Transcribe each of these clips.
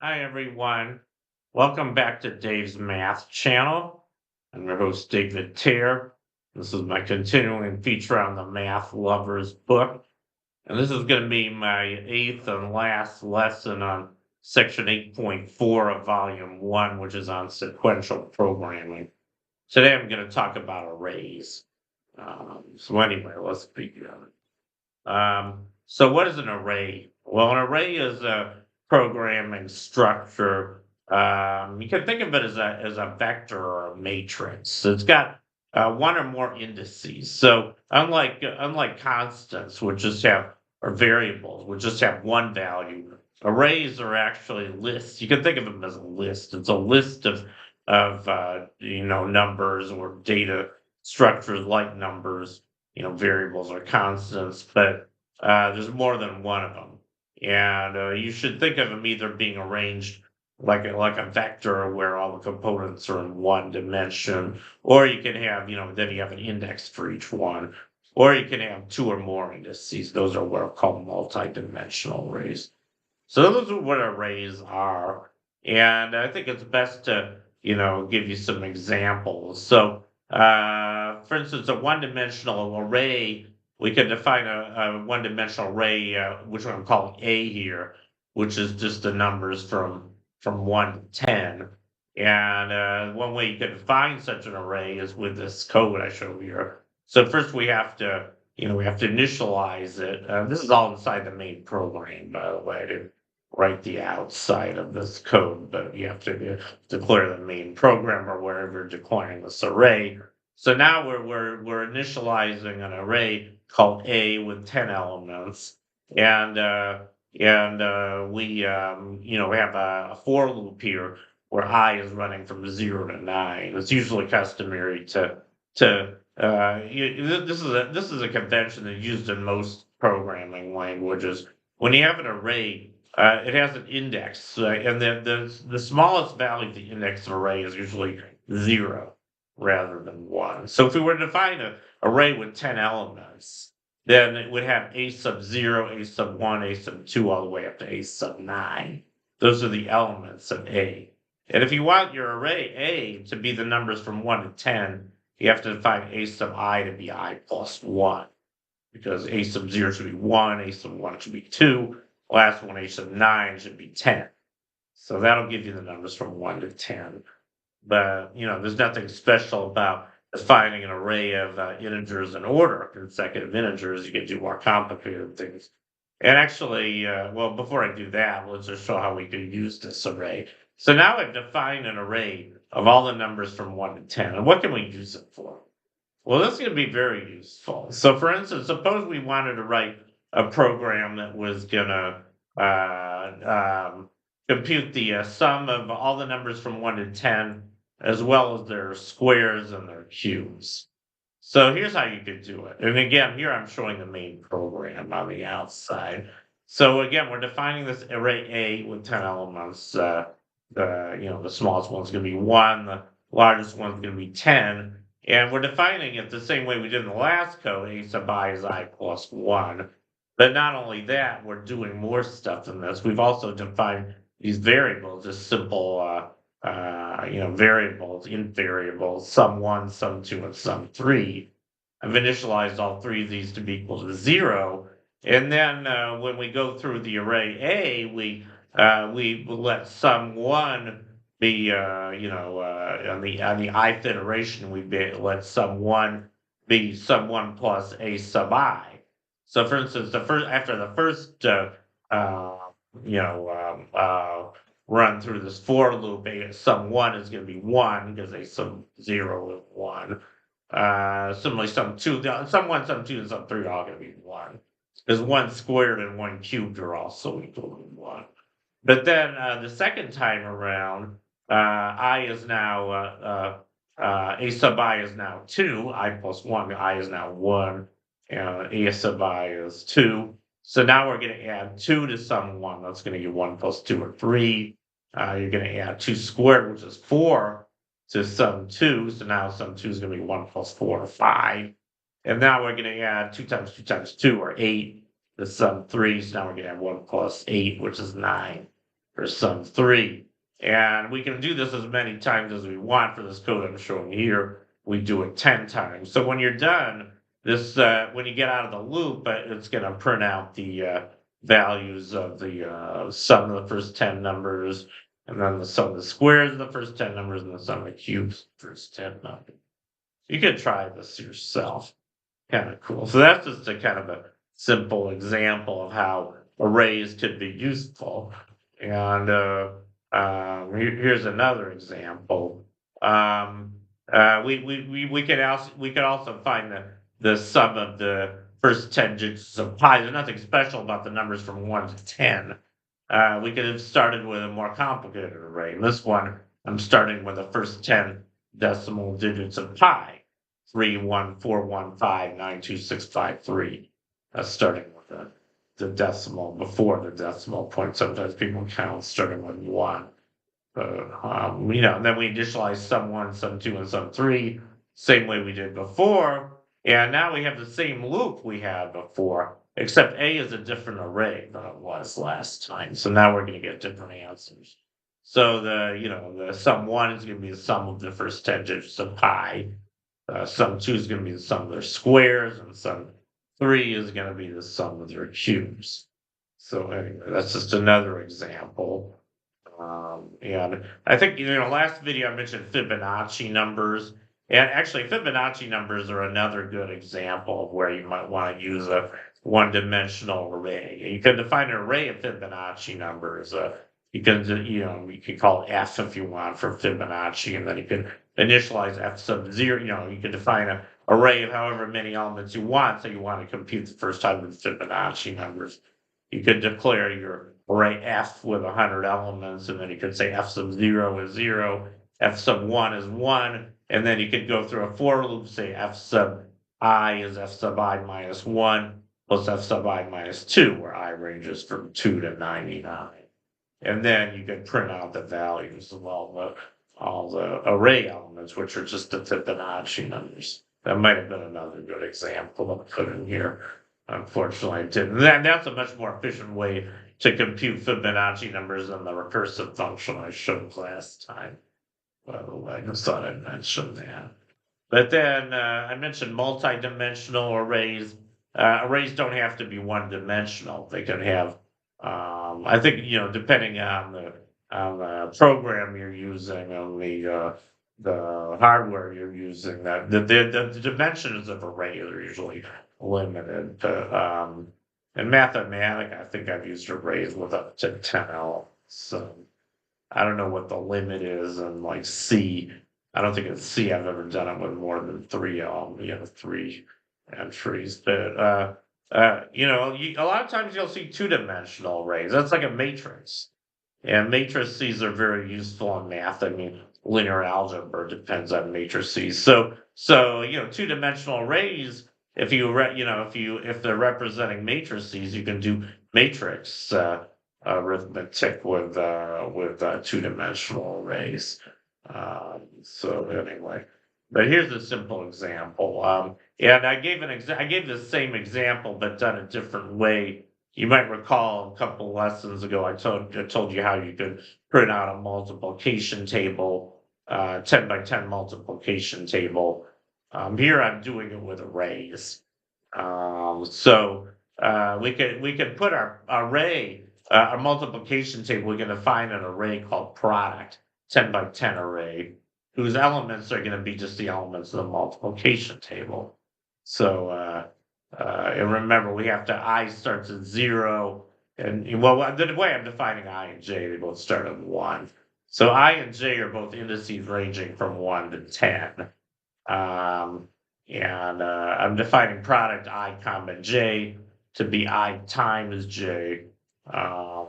Hi, everyone. Welcome back to Dave's Math Channel. I'm your host, David Tear. This is my continuing feature on the Math Lovers book. And this is going to be my eighth and last lesson on section 8.4 of volume 1, which is on sequential programming. Today I'm going to talk about arrays. Anyway, let's begin. So what is an array? Well, an array is a programming structure. You can think of it as a vector or a matrix. It's got one or more indices. So unlike constants, which just have or variables, which just have one value, arrays are actually lists. You can think of them as a list. It's a list of numbers or data structures like numbers, variables or constants, but there's more than one of them. And you should think of them either being arranged like a vector where all the components are in one dimension, or you can have, then you have an index for each one, or you can have two or more indices. Those are what are called multi-dimensional arrays. So those are what arrays are. And I think it's best to, give you some examples. So, for instance, a one-dimensional array, we can define a one-dimensional array, which I'm calling A here, which is just the numbers from 1 to 10. And one way you can define such an array is with this code I show here. So first we have to initialize it. This is all inside the main program, by the way. I didn't write the outside of this code, but you have to declare the main program or wherever you're declaring this array. So now we're initializing an array called A with 10 elements, and we have a for loop here where I is running from 0 to 9. It's usually customary this is a convention that's used in most programming languages. When you have an array, it has an index, and the smallest value of the index of array is usually 0 rather than 1. So if we were to define an array with 10 elements, then it would have a sub 0, a sub 1, a sub 2, all the way up to a sub 9. Those are the elements of A. And if you want your array A to be the numbers from 1 to 10, you have to define a sub I to be I plus 1, because a sub 0 should be 1, a sub 1 should be 2, last one, a sub 9 should be 10. So that'll give you the numbers from 1 to 10. But, there's nothing special about defining an array of integers in order, consecutive integers. You can do more complicated things. And actually, well, before I do that, let's just show how we can use this array. So now I've defined an array of all the numbers from 1 to 10. And what can we use it for? Well, this is going to be very useful. So, for instance, suppose we wanted to write a program that was going to compute the sum of all the numbers from 1 to 10, as well as their squares and their cubes. So here's how you could do it. And again, here I'm showing the main program on the outside. So again, we're defining this array A with 10 elements. The smallest one's going to be 1, the largest one's going to be 10. And we're defining it the same way we did in the last code, a sub I is I plus 1. But not only that, we're doing more stuff than this. We've also defined these variables, just simple variables, int variables, sum 1, sum 2, and sum 3. I've initialized all three of these to be equal to 0. And then when we go through the array A, we let sum 1 be, on the ith iteration, let sum 1 be sum 1 plus a sub I. So for instance, after the first, you know, run through this for loop, sum 1 is going to be 1 because a sum 0 is 1. Similarly, sum 2, sum 1, sum 2, and sum 3 are all going to be 1. Because 1 squared and 1 cubed are also equal to 1. But then the second time around, I is now, a sub I is now 2, I plus 1, I is now 1, and a sub I is 2. So now we're going to add 2 to sum 1. That's going to give 1 plus 2 or 3. You're going to add 2 squared, which is 4, to sum 2. So now sum 2 is going to be 1 plus 4 or 5. And now we're going to add 2 times 2 times 2 or 8 to sum 3. So now we're going to have 1 plus 8, which is 9. for sum 3. And we can do this as many times as we want. For this code I'm showing here, we do it 10 times. So when you're done, this when you get out of the loop, it's going to print out the values of the sum of the first 10 numbers, and then the sum of the squares of the first 10 numbers, and the sum of the cubes of the first 10 numbers. You could try this yourself. Kind of cool. So that's just a kind of a simple example of how arrays could be useful. And here's another example. We could also find the sum of the first 10 digits of pi. There's nothing special about the numbers from 1 to 10. We could have started with a more complicated array. In this one, I'm starting with the first 10 decimal digits of pi. 314159263. That's starting with the decimal before the decimal point. Sometimes people count starting with 1. And then we initialize sum 1, sum 2, and sum 3, same way we did before. And now we have the same loop we had before, except A is a different array than it was last time. So now we're going to get different answers. So the sum 1 is going to be the sum of the first 10 digits of pi. Sum 2 is going to be the sum of their squares, and sum 3 is going to be the sum of their cubes. So anyway, that's just another example. And I think, last video I mentioned Fibonacci numbers. And actually, Fibonacci numbers are another good example of where you might want to use a one-dimensional array. You can define an array of Fibonacci numbers. You can call it F if you want for Fibonacci, and then you can initialize F sub 0. You can define an array of however many elements you want. So you want to compute the first time with Fibonacci numbers. You could declare your array F with 100 elements, and then you could say F sub 0 is 0, F sub 1 is 1, and then you could go through a for loop, say F sub I is F sub I minus 1 plus F sub I minus 2, where I ranges from 2 to 99. And then you could print out the values of all the array elements, which are just the Fibonacci numbers. That might have been another good example to put in here. Unfortunately, I didn't. That's a much more efficient way to compute Fibonacci numbers than the recursive function I showed last time. By the way, I just thought I'd mention that. But then I mentioned multi-dimensional arrays. Arrays don't have to be one-dimensional. They can have, I think, depending on the program you're using, on the hardware you're using, that the dimensions of array are usually limited. In mathematics, I think I've used arrays with up to 10 elements. So I don't know what the limit is in like C. I don't think in C I've ever done it with more than 3 3 entries. But a lot of times you'll see two-dimensional arrays. That's like a matrix. And matrices are very useful in math. I mean, linear algebra depends on matrices. So two-dimensional arrays, if they're representing matrices, you can do matrix arithmetic with two-dimensional arrays. So anyway, but here's a simple example. And I gave the same example, but done a different way. You might recall a couple lessons ago, I told you how you could print out a multiplication table, 10 by 10 multiplication table. Here I'm doing it with arrays. So we could put our array, our multiplication table. We're going to find an array called product, 10 by 10 array, whose elements are going to be just the elements of the multiplication table. So and remember, I starts at 0, and the way I'm defining I and J, they both start at 1. So I and J are both indices ranging from 1 to 10. And I'm defining product I comma J to be I times J. I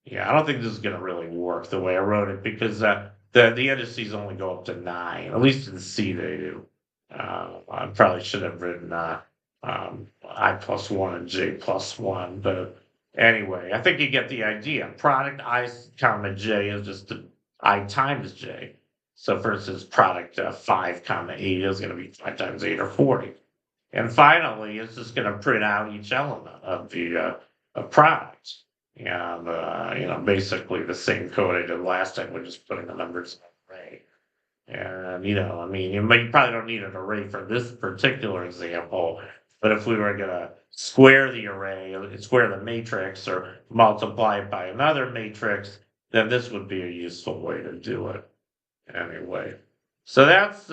don't think this is going to really work the way I wrote it, because the indices only go up to 9. At least in C they do. I probably should have written I plus 1 and J plus 1, but anyway, I think you get the idea. Product I comma J is just the I times J. So for instance, product 5 comma 8 is going to be 5 times 8 or 40. And finally, it's just going to print out each element of the product. And, basically the same code I did last time, we're just putting the numbers in an array. And, I mean, you probably don't need an array for this particular example, but if we were gonna square the array, square the matrix or multiply it by another matrix, then this would be a useful way to do it anyway. So that's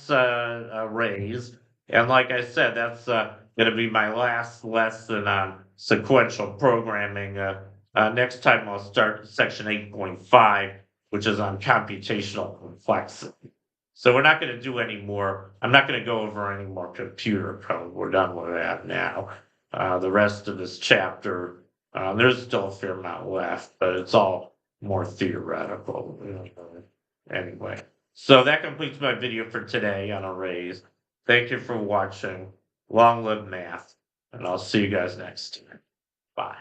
arrays. And like I said, that's gonna be my last lesson on sequential programming. Next time I'll start section 8.5, which is on computational complexity. So we're not going to do any more. I'm not going to go over any more computer code. We're done with that now. The rest of this chapter, there's still a fair amount left, but it's all more theoretical. Anyway, so that completes my video for today on arrays. Thank you for watching. Long live math, and I'll see you guys next time. Bye.